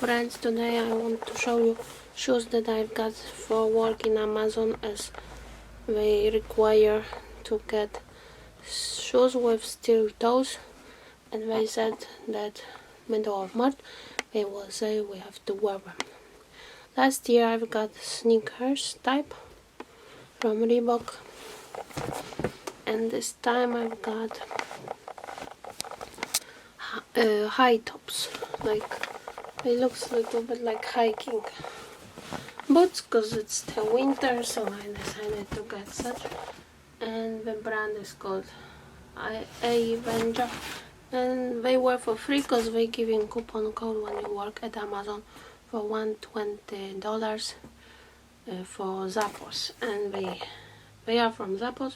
friends, today I want to show you shoes that I've got for work in Amazon, as they require to get shoes with steel toes, and they said that middle of March they will say we have to wear them. Last year I've got sneakers type from Reebok, and this time I've got high tops. Like, it looks a little bit like hiking boots because it's the winter, so I decided to get such. And the brand is called Avenger, and they were for free because they giving coupon code when you work at Amazon for $120 for Zappos, and they are from Zappos.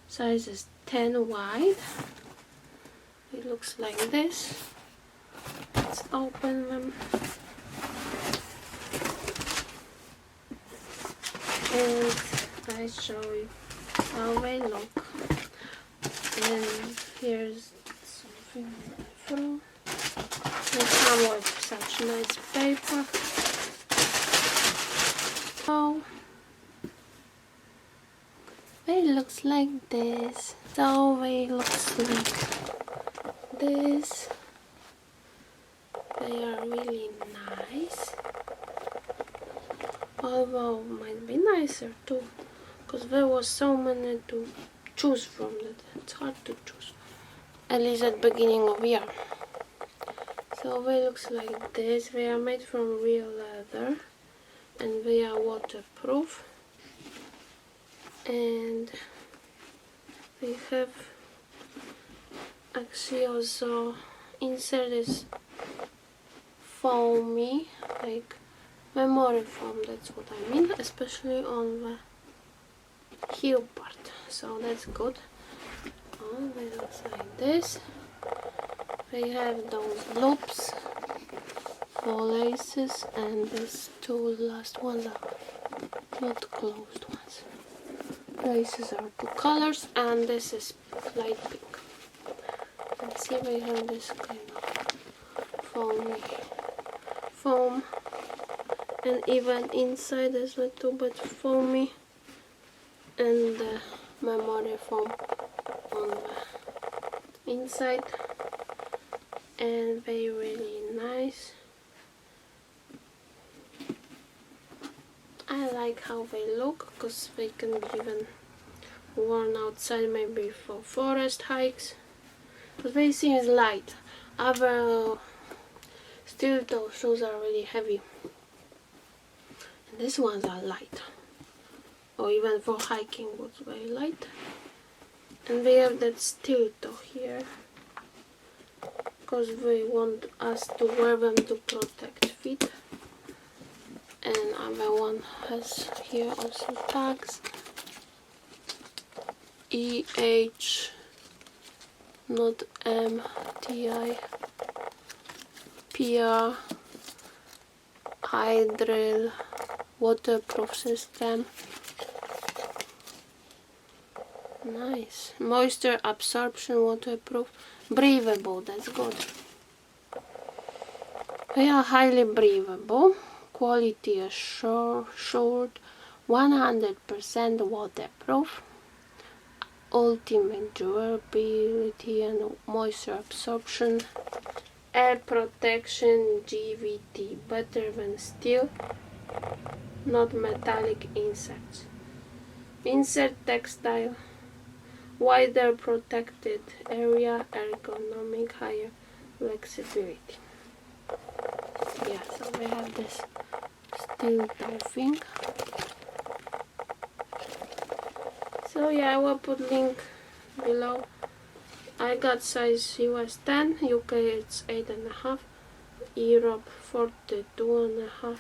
Size is 10 wide. It looks like this. Let's open them. And I show you how they look. And here's something from. They come with such nice paper. Oh, it looks like this. So it looks like this. They are really nice, although might be nicer too, because there was so many to choose from that it's hard to choose, at least at the beginning of year. So they looks like this. They are made from real leather and they are waterproof, and they have actually also insert this foamy, like memory foam, that's what I mean, especially on the heel part, so that's good. Oh, they look like this. They have those loops for laces, and these two last ones are not closed ones. Laces are two colors, and this is light pink. And see, they have this kind of foam, and even inside is a little bit foamy, and the memory foam on the inside, and they really nice. I like how they look because they can be even worn outside, maybe for forest hikes, because they seem light. Other steel toe shoes are really heavy, and these ones are light, or even for hiking boots, very light. And they have that steel toe here because they want us to wear them to protect feet. And other one has here also tags EH, not MTI, PR, hydril, waterproof system. Nice. Moisture absorption, waterproof, breathable, that's good. They are highly breathable, quality assured, 100% waterproof, ultimate durability and moisture absorption, air protection, GVT, better than steel, not metallic inserts. Insert textile, wider protected area, ergonomic, higher flexibility. Yeah, so we have this steel toe thing. So yeah, I will put link below. I got size US 10, UK it's 8.5, Europe 42.5,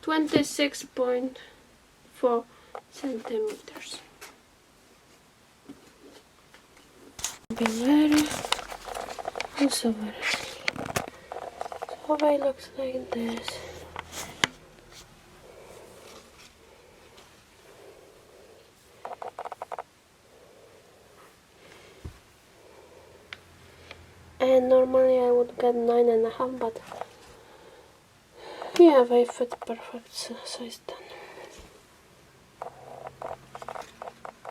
26.4 centimeters. Be very, also very. So it looks like this. And normally I would get 9.5, but Yeah, they fit perfect size then.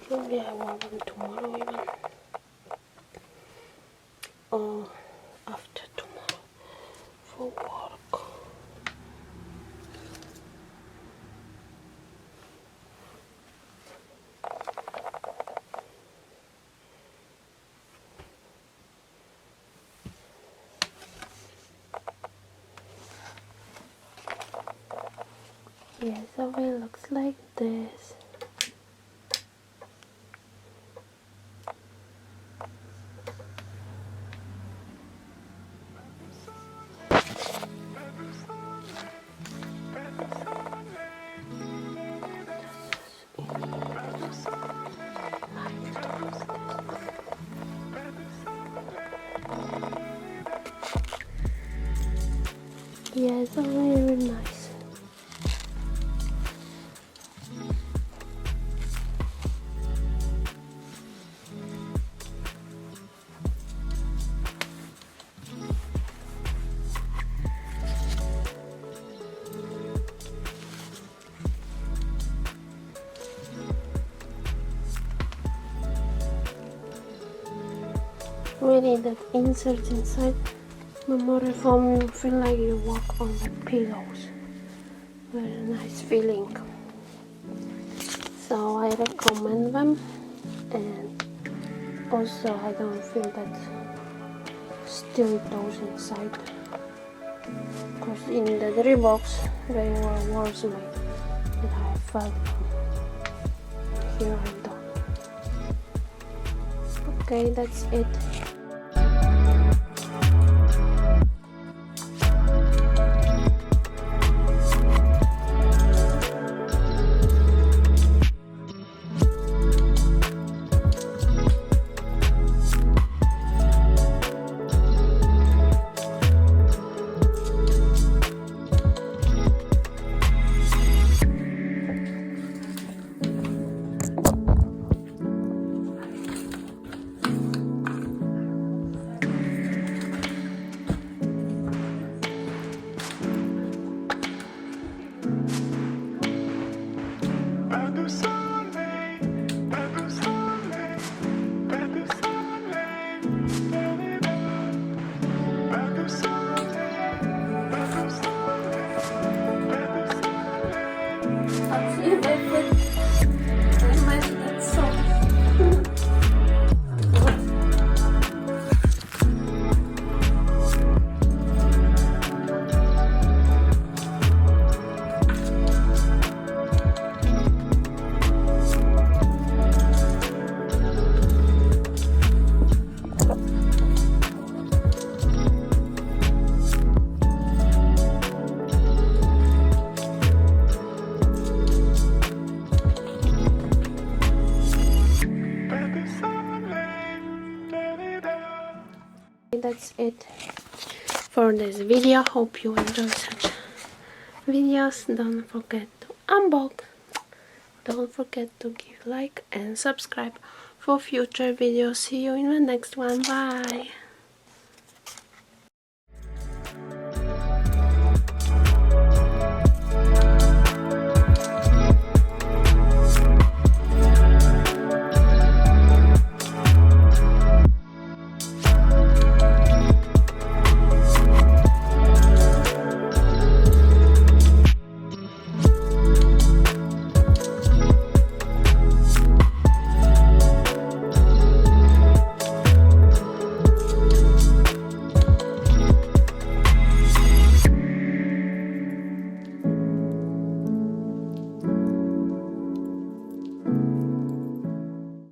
Maybe I wear them tomorrow even. Or after tomorrow for work. Yeah, so it looks like this. Yeah, it's very nice. Really, that insert inside memory foam, you feel like you walk on the pillows. Very nice feeling. So I recommend them, and also I don't feel that steel toes inside, because in the Reeboks they were worse made, and I felt them. Here I don't. Okay, that's it. That's it for this video. Hope you enjoy such videos. Don't forget to unbox. Don't forget to give like and subscribe for future videos. See you in the next one. Bye.